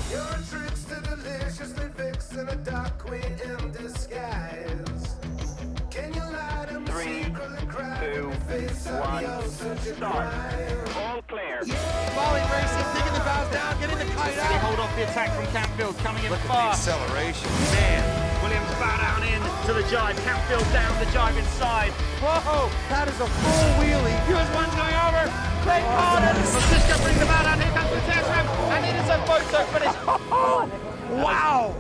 You're a trickster, deliciously fixing a dark queen in disguise. Can you lie to me? 3, 2, 1, start. All clear. Volley racing, digging the valve down, getting the kite They out. hold off the attack from Canfield, coming in Look fast. at the acceleration. Man, Williams bow down in to the jibe. Canfield down the jibe inside. Whoa, that is a full wheelie. Here's one going over. Great corner. Francisco brings the bow down. Here comes Mattias Rahm, and it is a photo finish. Wow.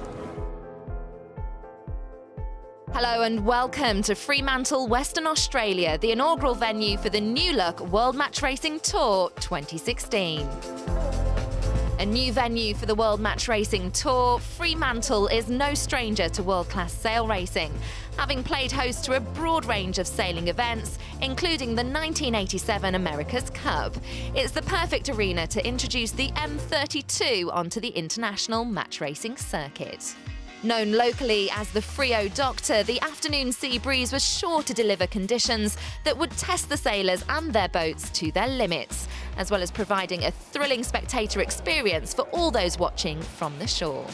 Hello and welcome to Fremantle, Western Australia, the inaugural venue for the New Look World Match Racing Tour 2016. A new venue for the World Match Racing Tour, Fremantle is no stranger to world-class sail racing, having played host to a broad range of sailing events, including the 1987 America's Cup. It's the perfect arena to introduce the M32 onto the international match racing circuit. Known locally as the Fremantle Doctor, the afternoon sea breeze was sure to deliver conditions that would test the sailors and their boats to their limits, as well as providing a thrilling spectator experience for all those watching from the shore.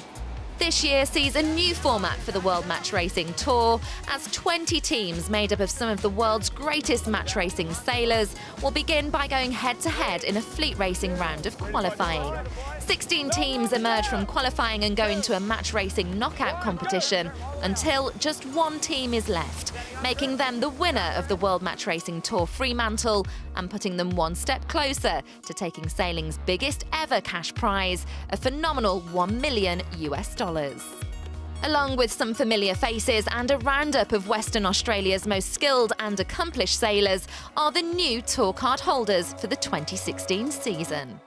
This year sees a new format for the World Match Racing Tour, as 20 teams made up of some of the world's greatest match racing sailors will begin by going head-to-head in a fleet racing round of qualifying. 16 teams emerge from qualifying and go into a match racing knockout competition until just one team is left, making them the winner of the World Match Racing Tour Fremantle and putting them one step closer to taking sailing's biggest ever cash prize, a phenomenal $1 million. Along with some familiar faces and a roundup of Western Australia's most skilled and accomplished sailors are the new tour card holders for the 2016 season.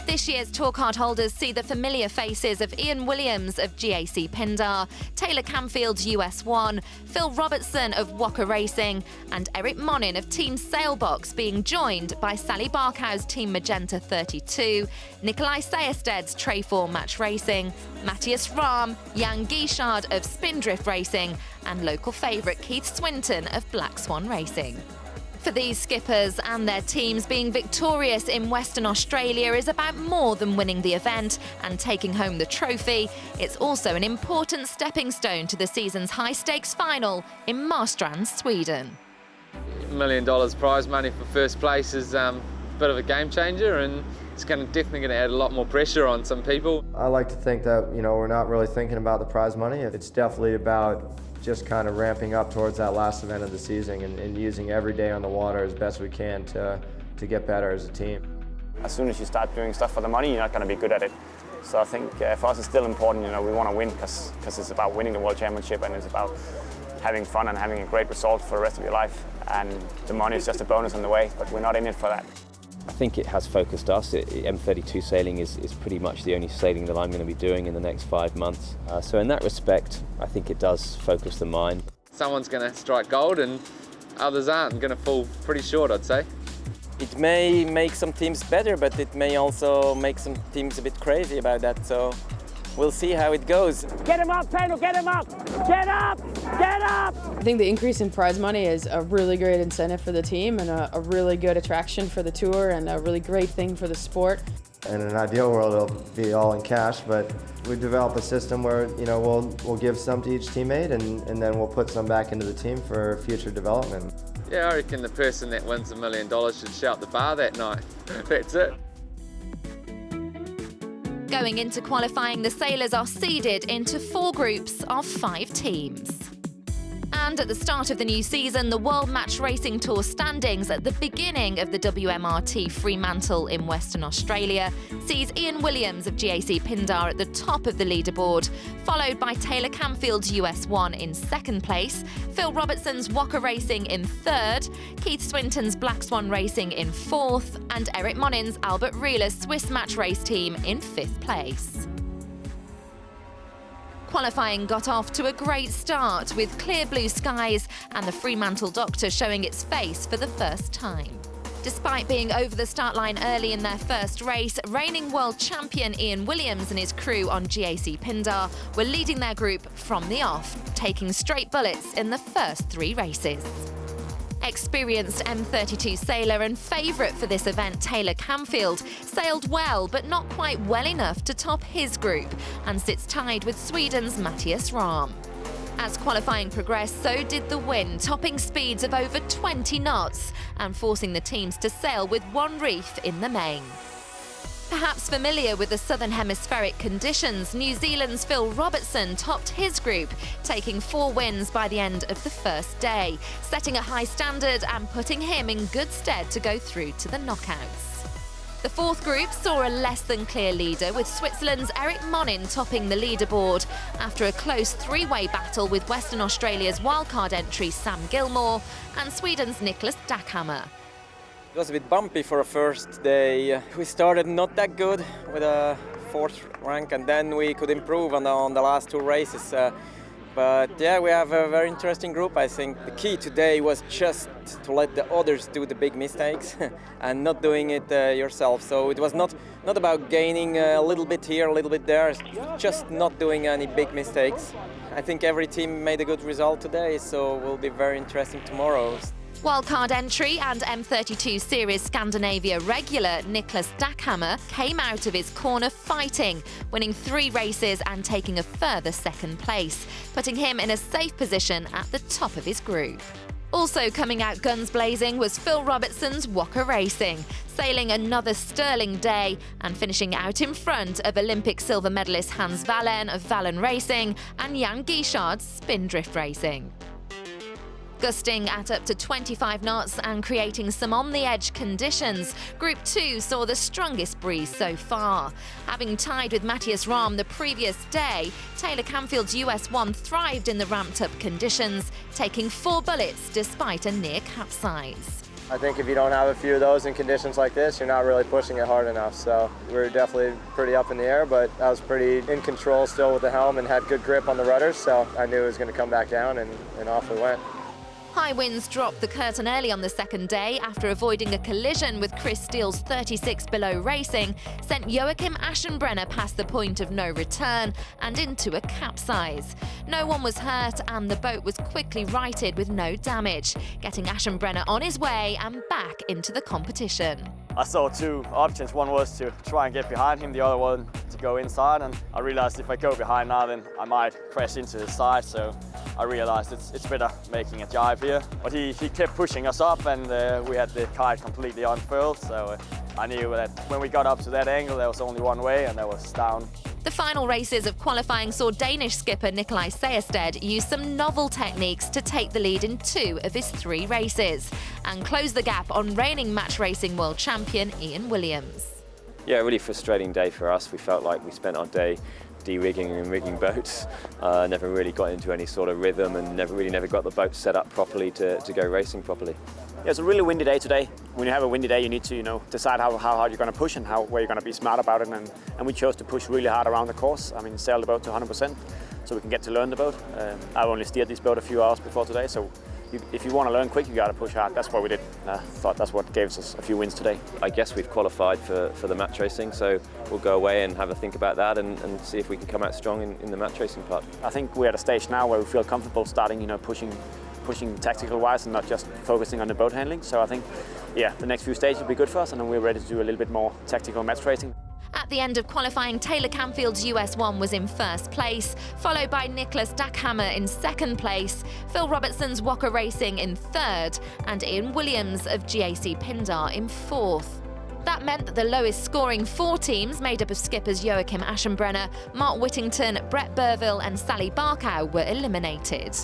This year's tour card holders see the familiar faces of Yann Williams of GAC Pindar, Taylor Canfield's US1, Phil Robertson of Walker Racing, and Eric Monnin of Team Sailbox being joined by Sally Barkow's Team Magenta 32, Nicolai Sehested's Trefor Match Racing, Mattias Rahm, Yann Guichard of Spindrift Racing, and local favourite Keith Swinton of Black Swan Racing. For these skippers and their teams, being victorious in Western Australia is about more than winning the event and taking home the trophy. It's also an important stepping stone to the season's high-stakes final in Marstrand, Sweden. $1 million prize money for first place is a bit of a game changer, and it's definitely going to add a lot more pressure on some people. I like to think that, we're not really thinking about the prize money. It's definitely about just kind of ramping up towards that last event of the season and using every day on the water as best we can to get better as a team. As soon as you start doing stuff for the money, you're not going to be good at it. So I think for us it's still important, we want to win because it's about winning the World Championship and it's about having fun and having a great result for the rest of your life. And the money is just a bonus on the way, but we're not in it for that. I think it has focused us. M32 sailing is pretty much the only sailing that I'm going to be doing in the next 5 months. So in that respect, I think it does focus the mind. Someone's going to strike gold and others aren't, going to fall pretty short, I'd say. It may make some teams better, but it may also make some teams a bit crazy about that. So we'll see how it goes. Get him up, Pedro, get him up! Get up! Get up! I think the increase in prize money is a really great incentive for the team and a really good attraction for the tour and a really great thing for the sport. In an ideal world, it'll be all in cash, but we develop a system where, we'll give some to each teammate and then we'll put some back into the team for future development. Yeah, I reckon the person that wins $1 million should shout the bar that night. That's it. Going into qualifying, the sailors are seeded into 4 groups of 5 teams. And at the start of the new season, the World Match Racing Tour standings at the beginning of the WMRT Fremantle in Western Australia sees Yann Williams of GAC Pindar at the top of the leaderboard, followed by Taylor Canfield's US1 in 2nd place, Phil Robertson's Walker Racing in 3rd, Keith Swinton's Black Swan Racing in 4th, and Eric Monnin's Albert Rieler's Swiss Match Race team in 5th place. Qualifying got off to a great start with clear blue skies and the Fremantle Doctor showing its face for the first time. Despite being over the start line early in their first race, reigning world champion Yann Williams and his crew on GAC Pindar were leading their group from the off, taking straight bullets in the first 3 races. Experienced M32 sailor and favourite for this event, Taylor Canfield, sailed well but not quite well enough to top his group and sits tied with Sweden's Mattias Rahm. As qualifying progressed, so did the wind, topping speeds of over 20 knots and forcing the teams to sail with one reef in the main. Perhaps familiar with the southern hemispheric conditions, New Zealand's Phil Robertson topped his group, taking 4 wins by the end of the first day, setting a high standard and putting him in good stead to go through to the knockouts. The fourth group saw a less than clear leader, with Switzerland's Eric Monnin topping the leaderboard after a close 3-way battle with Western Australia's wildcard entry Sam Gilmore and Sweden's Nicolai Sehested. It was a bit bumpy for a first day. We started not that good with a 4th rank, and then we could improve on the last 2 races. But yeah, we have a very interesting group. I think the key today was just to let the others do the big mistakes and not doing it yourself. So it was not about gaining a little bit here, a little bit there, just not doing any big mistakes. I think every team made a good result today, so it will be very interesting tomorrow. Wildcard entry and M32 Series Scandinavia regular Nicolai Sehested came out of his corner fighting, winning 3 races and taking a further 2nd place, putting him in a safe position at the top of his group. Also coming out guns blazing was Phil Robertson's Walker Racing, sailing another sterling day and finishing out in front of Olympic silver medalist Hans Wallin of Wallin Racing and Yann Guichard's Spindrift Racing. Gusting at up to 25 knots and creating some on-the-edge conditions, Group 2 saw the strongest breeze so far. Having tied with Mattias Rahm the previous day, Taylor Canfield's US1 thrived in the ramped-up conditions, taking 4 bullets despite a near capsize. I think if you don't have a few of those in conditions like this, you're not really pushing it hard enough. So we were definitely pretty up in the air, but I was pretty in control still with the helm and had good grip on the rudders, so I knew it was going to come back down, and off we went. High winds dropped the curtain early on the 2nd day after avoiding a collision with Chris Steele's 36 Below Racing, sent Joachim Aschenbrenner past the point of no return and into a capsize. No one was hurt and the boat was quickly righted with no damage, getting Aschenbrenner on his way and back into the competition. I saw 2 options. One was to try and get behind him, the other one to go inside, and I realized if I go behind now, then I might crash into his side, so I realized it's better making a dive here. But he kept pushing us up, and we had the kite completely unfurled, so I knew that when we got up to that angle, there was only one way, and that was down. The final races of qualifying saw Danish skipper Nicolai Sehested use some novel techniques to take the lead in 2 of his 3 races and close the gap on reigning match racing world champion Ian Williams. Yeah, a really frustrating day for us. We felt like we spent our day de-rigging and rigging boats, never really got into any sort of rhythm and never got the boat set up properly to go racing properly. Yeah, it's a really windy day today. When you have a windy day, you need to decide how hard you're going to push and where you're going to be smart about it. And we chose to push really hard around the course. I mean, sail the boat to 100% so we can get to learn the boat. I've only steered this boat a few hours before today, so if you want to learn quick, you got to push hard. That's what we did. I thought that's what gave us a few wins today. I guess we've qualified for the match racing, so we'll go away and have a think about that and see if we can come out strong in the match racing part. I think we're at a stage now where we feel comfortable starting, pushing tactical wise and not just focusing on the boat handling. So I think, yeah, the next few stages will be good for us, and then we're ready to do a little bit more tactical match racing. At the end of qualifying, Taylor Canfield's US1 was in 1st place, followed by Nicolai Sehested in 2nd place, Phil Robertson's Walker Racing in 3rd, and Ian Williams of GAC Pindar in 4th. That meant that the lowest scoring 4 teams, made up of skippers Joachim Aschenbrenner, Mark Whittington, Brett Burville and Sally Barkow, were eliminated.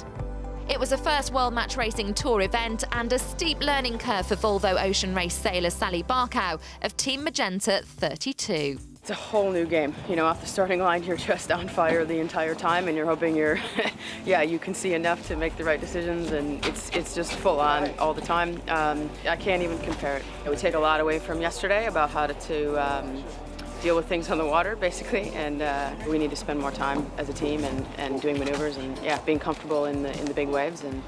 It was a first World Match Racing Tour event and a steep learning curve for Volvo Ocean Race sailor Sally Barkow of Team Magenta 32. It's a whole new game. Off the starting line, you're just on fire the entire time, and you're hoping you can see enough to make the right decisions, and it's just full on all the time. I can't even compare it. We take a lot away from yesterday about how to deal with things on the water, basically, and we need to spend more time as a team and doing maneuvers and being comfortable in the big waves. And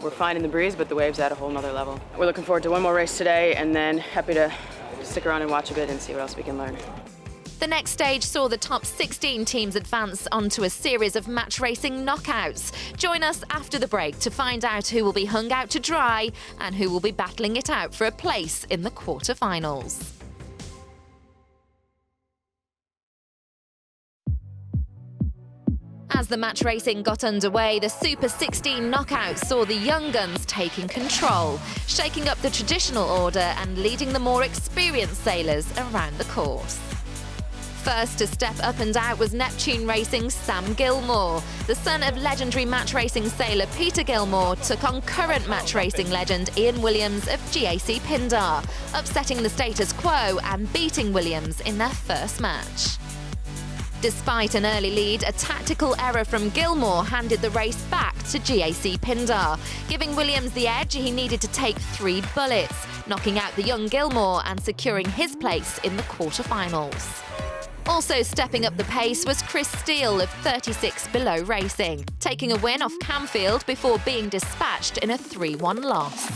we're fine in the breeze, but the waves at a whole nother level. We're looking forward to one more race today, and then happy to stick around and watch a bit and see what else we can learn. The next stage saw the top 16 teams advance onto a series of match racing knockouts. Join us after the break to find out who will be hung out to dry and who will be battling it out for a place in the quarterfinals. As the match racing got underway, the Super 16 knockout saw the young guns taking control, shaking up the traditional order and leading the more experienced sailors around the course. First to step up and out was Neptune Racing's Sam Gilmore. The son of legendary match racing sailor Peter Gilmore took on current match racing legend Ian Williams of GAC Pindar, upsetting the status quo and beating Williams in their first match. Despite an early lead, a tactical error from Gilmore handed the race back to GAC Pindar, giving Williams the edge he needed to take 3 bullets, knocking out the young Gilmore and securing his place in the quarterfinals. Also stepping up the pace was Chris Steele of 36 Below Racing, taking a win off Canfield before being dispatched in a 3-1 loss.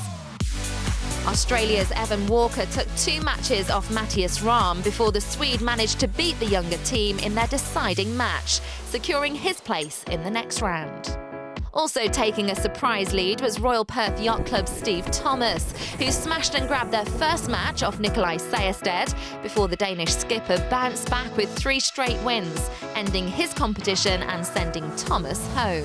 Australia's Evan Walker took 2 matches off Mattias Rahm before the Swede managed to beat the younger team in their deciding match, securing his place in the next round. Also taking a surprise lead was Royal Perth Yacht Club's Steve Thomas, who smashed and grabbed their first match off Nicolai Sehested before the Danish skipper bounced back with 3 straight wins, ending his competition and sending Thomas home.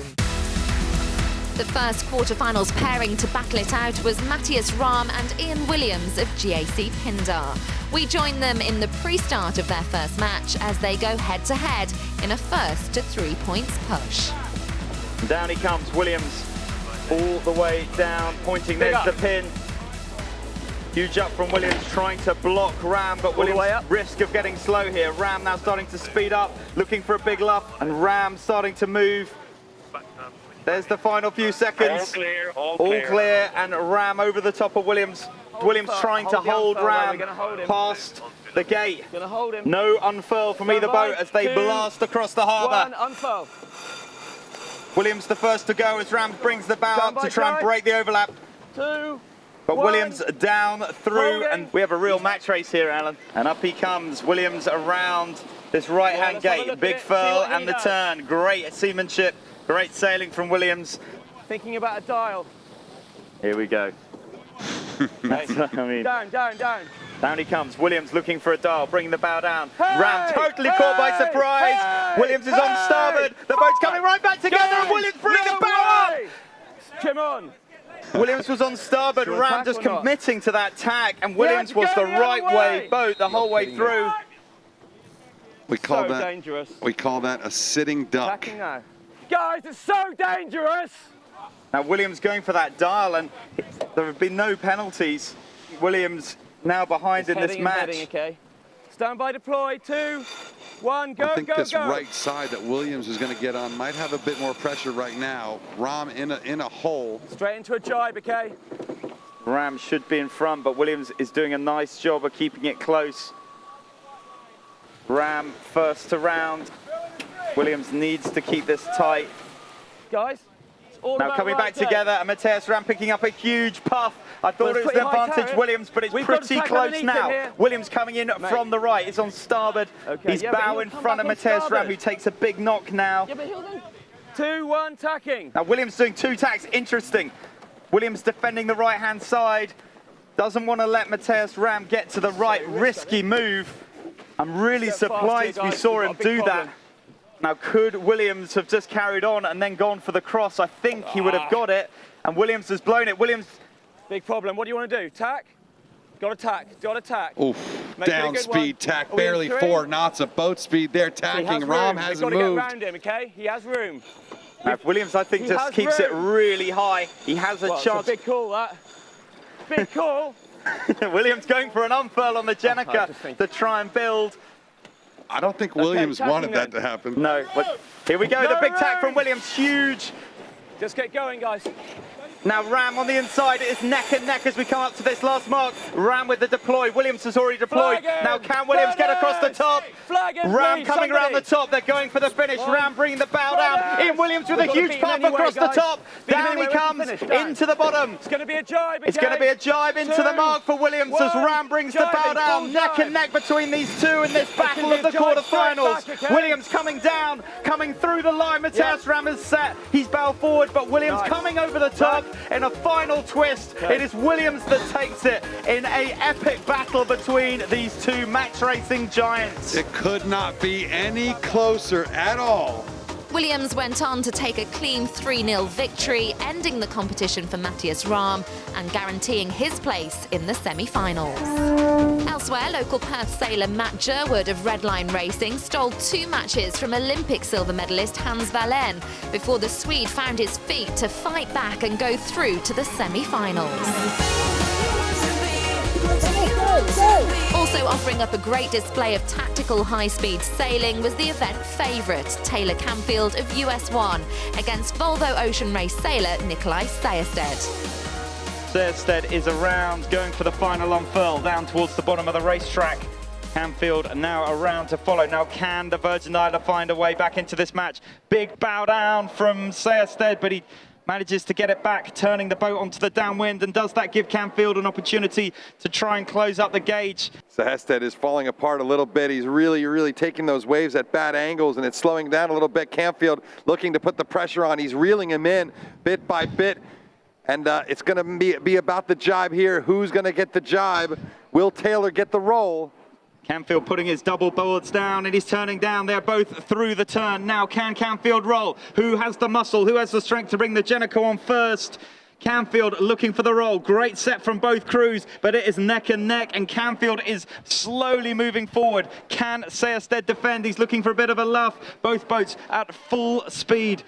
The first quarterfinals pairing to battle it out was Mattias Rahm and Ian Williams of GAC Pindar. We joined them in the pre-start of their first match as they go head-to-head in a first to 3 points push. Down he comes, Williams, all the way down, pointing there's the pin. Huge up from Williams, trying to block Rahm, but Williams risk of getting slow here. Rahm now starting to speed up, looking for a big luff, and Rahm starting to move. There's the final few seconds. All clear, and Rahm over the top of Williams. Williams trying to hold Rahm past the gate. No unfurl from either boat as they blast across the harbour. Williams the first to go as Rahm brings the bow up to try and break the overlap. But Williams down through, and we have a real match race here, Alan. And up he comes, Williams around this right-hand gate. Big furl and the turn. Great seamanship. Great sailing from Williams. Thinking about a dial. Here we go. Down. Down he comes. Williams looking for a dial, bringing the bow down. Rahm totally caught by surprise. Williams is on starboard. The boat's coming right back together, and Williams bringing the bow up. Come on. Williams was on starboard. Rahm just committing to that tack, and Williams was the right way boat the whole way through. We call that a sitting duck. Guys, it's so dangerous! Now Williams going for that dial, and there have been no penalties. Williams now behind in this match. Okay. Stand by, deploy, 2, 1, go, I think this right side that Williams is going to get on might have a bit more pressure right now. Rahm in a hole. Straight into a jibe, okay? Rahm should be in front, but Williams is doing a nice job of keeping it close. Rahm first to round. Williams needs to keep this tight. Guys, it's all now coming back together, and Mattias Rahm picking up a huge puff. I thought it was the advantage Williams, but it's pretty close now. Williams coming in from the right. He's on starboard. He's bow in front of Mattias Rahm, who takes a big knock now. 2, 1, tacking. Now Williams doing 2 tacks. Interesting. Williams defending the right-hand side. Doesn't want to let Mattias Rahm get to the right. Risky move. I'm really surprised we saw him do that. Now, could Williams have just carried on and then gone for the cross? I think he would have got it, and Williams has blown it. Williams... Big problem. What do you want to do? Tack? Got to tack. Oof. Down speed, tack, barely 4 knots of boat speed there, tacking. Rahm hasn't moved. We've got to get around him, okay? He has room. Now, Williams, I think, just keeps it really high. He has a chance. It's a big call, that. Big call. Williams going for an unfurl on the Jenica to try and build. I don't think Williams wanted that to happen. No, but here we go, the big tack from Williams, huge. Just get going, guys. Now Rahm on the inside, it's neck and neck as we come up to this last mark. Rahm with the deploy, Williams has already deployed. Now can Williams get across the top? Rahm coming around the top, they're going for the finish. Rahm bringing the bow down. Ian Williams with a huge puff across the top. Down he comes into the bottom. It's going to be a jibe. It's going to be a jibe into the mark for Williams as Rahm brings the bow down. Neck and neck between these two in this battle of the quarterfinals. Williams coming down, coming through the line. Mattias Rahm has set his bow forward, but Williams coming over the top in a final twist. It is Williams that takes it in a epic battle between these two match racing giants. It could not be any closer at all. Williams went on to take a clean 3-0 victory, ending the competition for Mattias Rahm and guaranteeing his place in the semi-finals. Elsewhere, local Perth sailor Matt Jerwood of Redline Racing stole 2 matches from Olympic silver medalist Hans Wallén before the Swede found his feet to fight back and go through to the semi-finals. Also offering up a great display of tactical high-speed sailing was the event favourite, Taylor Canfield of US1, against Volvo Ocean Race sailor Nicolai Sehested. Sehested is around, going for the final unfurl, down towards the bottom of the racetrack. Canfield now around to follow. Now can the Virgin Islands find a way back into this match? Big bow down from Sehested, but he manages to get it back, turning the boat onto the downwind, and does that give Canfield an opportunity to try and close up the gauge? Sehested is falling apart a little bit. He's really taking those waves at bad angles, and it's slowing down a little bit. Canfield looking to put the pressure on. He's reeling him in bit by bit, and it's going to be about the jibe here. Who's going to get the jibe? Will Taylor get the roll? Canfield putting his double boards down, and he's turning down. They're both through the turn. Now can Canfield roll? Who has the muscle? Who has the strength to bring the Genico on first? Canfield looking for the roll. Great set from both crews, but it is neck and neck, and Canfield is slowly moving forward. Can Sehested defend? He's looking for a bit of a luff. Both boats at full speed.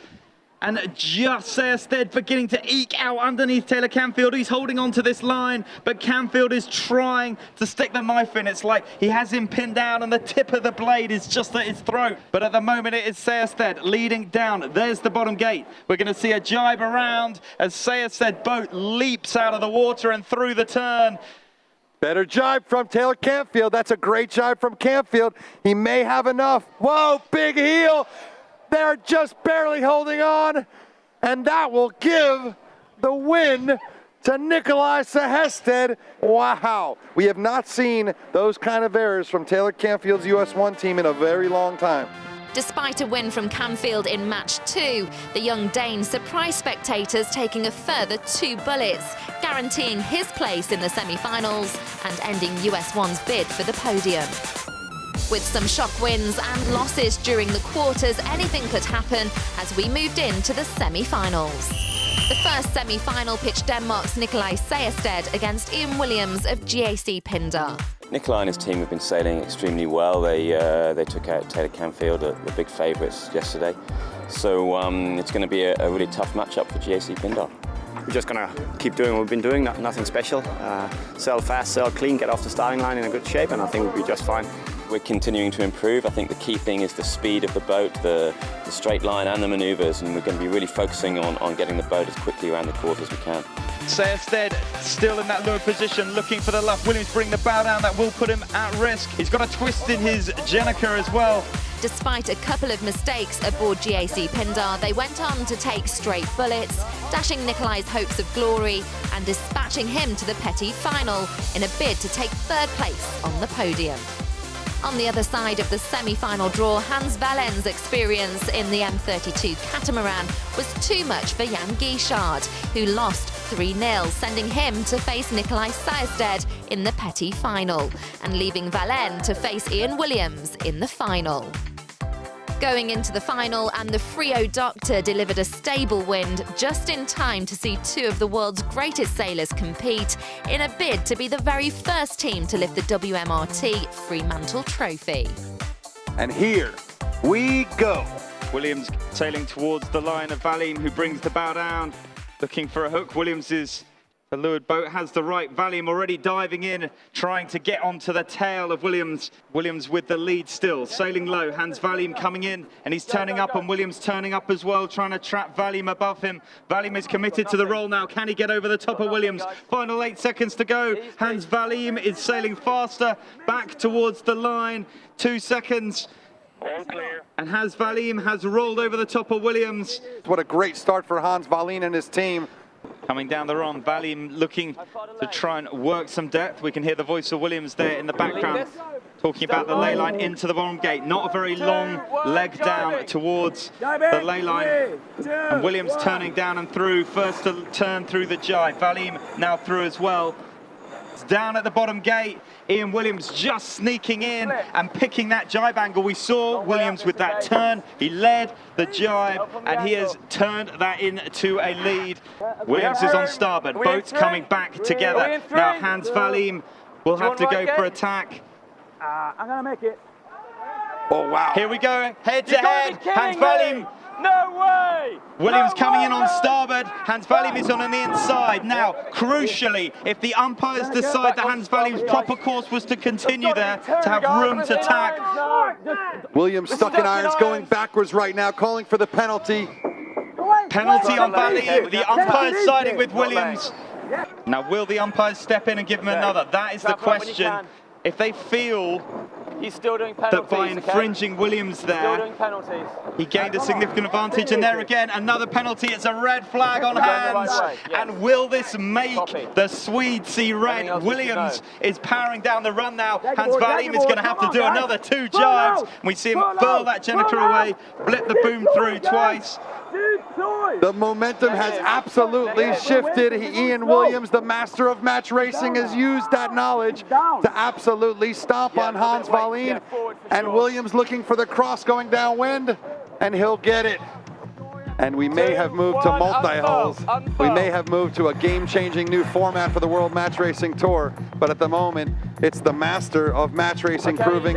And just Sehested beginning to eke out underneath Taylor Canfield. He's holding on to this line, but Canfield is trying to stick the knife in. It's like he has him pinned down and the tip of the blade is just at his throat. But at the moment it is Sehested leading down. There's the bottom gate. We're going to see a jibe around as Sehested boat leaps out of the water and through the turn. Better jibe from Taylor Canfield. That's a great jibe from Canfield. He may have enough. Whoa, big heel. They're just barely holding on, and that will give the win to Nicolai Sehested. Wow, we have not seen those kind of errors from Taylor Canfield's US1 team in a very long time. Despite a win from Canfield in match 2, the young Dane surprised spectators, taking a further 2 bullets, guaranteeing his place in the semi-finals and ending US1's bid for the podium. With some shock wins and losses during the quarters, anything could happen as we moved into the semi-finals. The first semi-final pitched Denmark's Nicolai Sehested against Ian Williams of GAC Pindar. Nicolai and his team have been sailing extremely well. They took out Taylor Canfield, the big favourites, yesterday. So it's going to be a really tough matchup for GAC Pindar. We're just going to keep doing what we've been doing, nothing special. Sail fast, sail clean, get off the starting line in a good shape, and I think we'll be just fine. We're continuing to improve. I think the key thing is the speed of the boat, the straight line and the manoeuvres, and we're going to be really focusing on getting the boat as quickly around the course as we can. Sehested still in that lower position, looking for the luff. Williams bring the bow down, that will put him at risk. He's got a twist in his Genico as well. Despite a couple of mistakes aboard GAC Pindar, they went on to take straight bullets, dashing Nicolai's hopes of glory and dispatching him to the petit final in a bid to take 3rd place on the podium. On the other side of the semi-final draw, Hans Wallén's experience in the M32 catamaran was too much for Yann Guichard, who lost 3-0, sending him to face Nicolai Sehested in the petit final and leaving Wallén to face Ian Williams in the final. Going into the final, and the Fremantle Doctor delivered a stable wind just in time to see 2 of the world's greatest sailors compete in a bid to be the very first team to lift the WMRT Fremantle trophy. And here we go. Williams sailing towards the line of Wallén, who brings the bow down, looking for a hook. Williams is The leeward boat has the right. Valium already diving in, trying to get onto the tail of Williams. Williams with the lead still, sailing low. Hans Valium coming in, and he's turning up, and Williams turning up as well, trying to trap Valium above him. Valium is committed to the roll now. Can he get over the top of Williams? Final 8 seconds to go. Hans Valium is sailing faster, back towards the line. 2 seconds. And Hans Valium has rolled over the top of Williams. What a great start for Hans Valium and his team. Coming down the run, Valium looking to try and work some depth. We can hear the voice of Williams there in the background, talking about the ley line into the bottom gate. Not a very long leg down towards the ley line. And Williams turning down and through, first to turn through the jibe. Valium now through as well. It's down at the bottom gate. Ian Williams just sneaking in and picking that jibe angle. We saw Williams with that turn. He led the jibe and he has turned that into a lead. Williams is on starboard. Boats coming back together. Now Hans Valium will have to go for attack. I'm going to make it. Oh, wow. Here we go, head to head. Hans Valium. No way! Williams coming in on starboard. Hans Valium is on the inside. Now, crucially, if the umpires decide that Hans Valium's proper course was to continue there, to have room to tack. Williams stuck in irons, going backwards right now, calling for the penalty. Penalty on Valium. The umpires siding with Williams. Now, will the umpires step in and give him another? That is the question. If they feel he's still doing penalties, that by infringing Williams there, he gained a significant advantage, and there again, another penalty. It's a red flag on Hans, and will this make the Swede see red? Williams is powering down the run now. Hans Valium is going to have to do another 2 jibes. We see him furl that Jennifer away, blip the boom through twice. The momentum has absolutely shifted. Ian Williams, the master of match racing, has used that knowledge to absolutely stomp on Hans Valium. And Williams looking for the cross going downwind, and he'll get it. And we may have moved to multi-hulls. We may have moved to a game-changing new format for the World Match Racing Tour. But at the moment, it's the master of match racing proving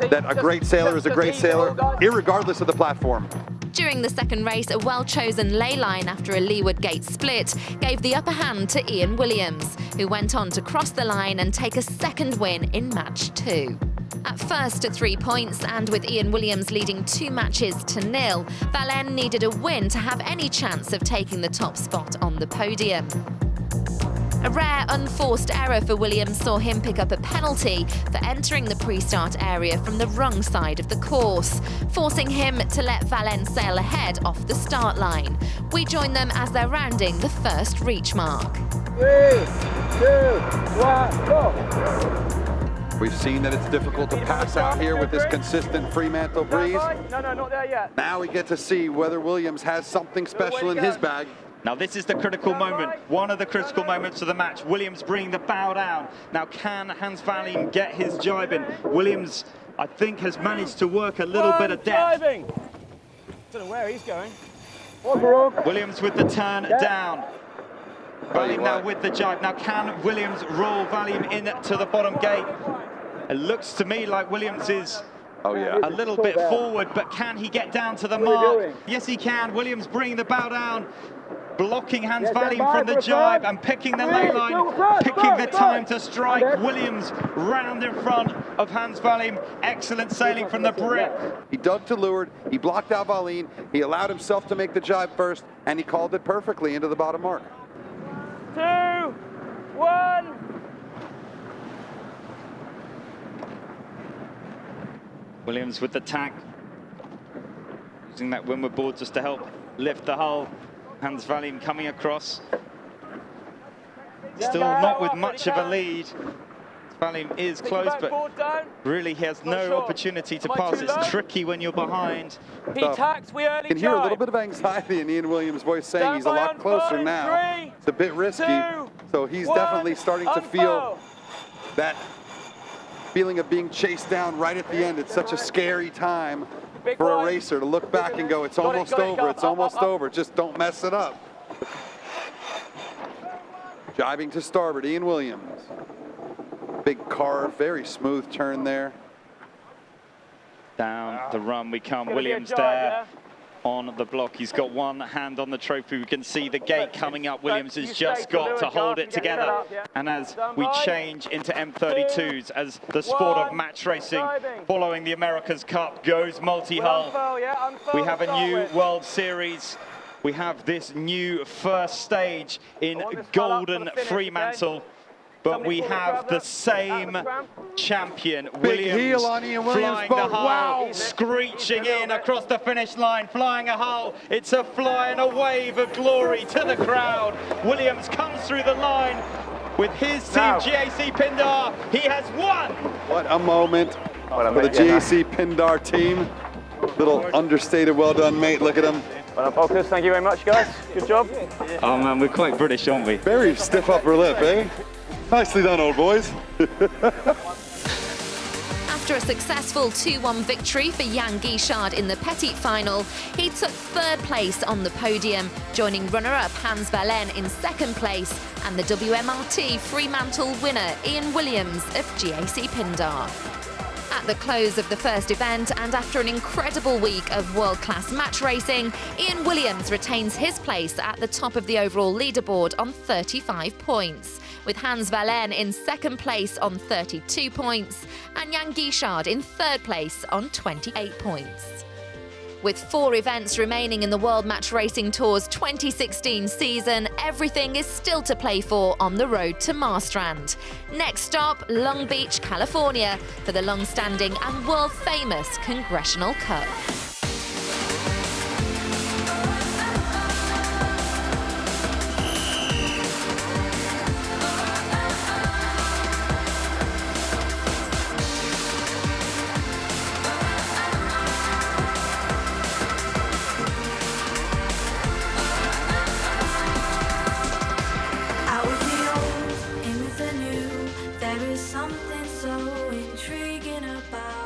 that a great sailor is a great sailor, irregardless of the platform. During the second race, a well-chosen ley line after a leeward gate split gave the upper hand to Ian Williams, who went on to cross the line and take a second win in match 2. At first at 3 points, and with Ian Williams leading 2 matches to 0, Valen needed a win to have any chance of taking the top spot on the podium. A rare unforced error for Williams saw him pick up a penalty for entering the pre-start area from the wrong side of the course, forcing him to let Valen sail ahead off the start line. We join them as they're rounding the first reach mark. 3, 2, 1, go! We've seen that it's difficult to pass out here with this consistent Fremantle breeze. No, not there yet. Now we get to see whether Williams has something special in his bag. Now this is the critical moment, one of the critical moments of the match. Williams bringing the bow down. Now can Hans Valium get his jibe in? Williams, I think, has managed to work a little bit of depth. Don't know where he's going. Williams with the turn down. Valium now with the jibe. Now can Williams roll Valium in to the bottom gate? It looks to me like Williams is a little bit forward, but can he get down to the mark? Yes, he can. Williams bringing the bow down, blocking Hans Valium from the jibe and picking the ley line, picking the time to strike. Williams round in front of Hans Valium. Excellent sailing from the Brit. He dug to leeward, he blocked out Valium, he allowed himself to make the jibe first, and he called it perfectly into the bottom mark. 2, 1. Williams with the tack, using that windward board just to help lift the hull. Hans Valium coming across. Still not with much of a lead. Valium is close, but really he has no opportunity to pass. It's tricky when you're behind. He tacks, we early You can hear a little bit of anxiety in Ian Williams' voice saying he's a lot closer now. It's a bit risky, so he's definitely starting to feel that feeling of being chased down right at the end. It's such a scary time for a racer to look back and go, it's almost over, it's almost over, just don't mess it up. Jibing to starboard, Ian Williams. Big carve, very smooth turn there. Down the run we come, Williams there. on the block. He's got one hand on the trophy. We can see the gate coming up. Williams has just got to hold it together. And as we change into M32s, as the sport of match racing following the America's Cup goes multi-hull, we have a new World Series. We have this new first stage in golden Fremantle. But we have the same champion, Williams, flying the hull, wow, screeching in across the finish line, flying a hull. It's a fly and a wave of glory to the crowd. Williams comes through the line with his team, GAC Pindar. He has won. What a moment for the GAC Pindar team. Little understated, well done, mate. Look at him. Well done, focus. Thank you very much, guys. Good job. Oh man, we're quite British, aren't we? Very stiff upper lip, eh? Nicely done, old boys. After a successful 2-1 victory for Yann Guichard in the Petit final, he took third place on the podium, joining runner-up Hans Verlaine in second place and the WMRT Fremantle winner Ian Williams of GAC Pindar. At the close of the first event and after an incredible week of world-class match racing, Ian Williams retains his place at the top of the overall leaderboard on 35 points, with Hans Verlaine in second place on 32 points and Yann Guichard in third place on 28 points. With 4 events remaining in the World Match Racing Tour's 2016 season, everything is still to play for on the road to Marstrand. Next stop, Long Beach, California, for the long-standing and world-famous Congressional Cup. Something so intriguing about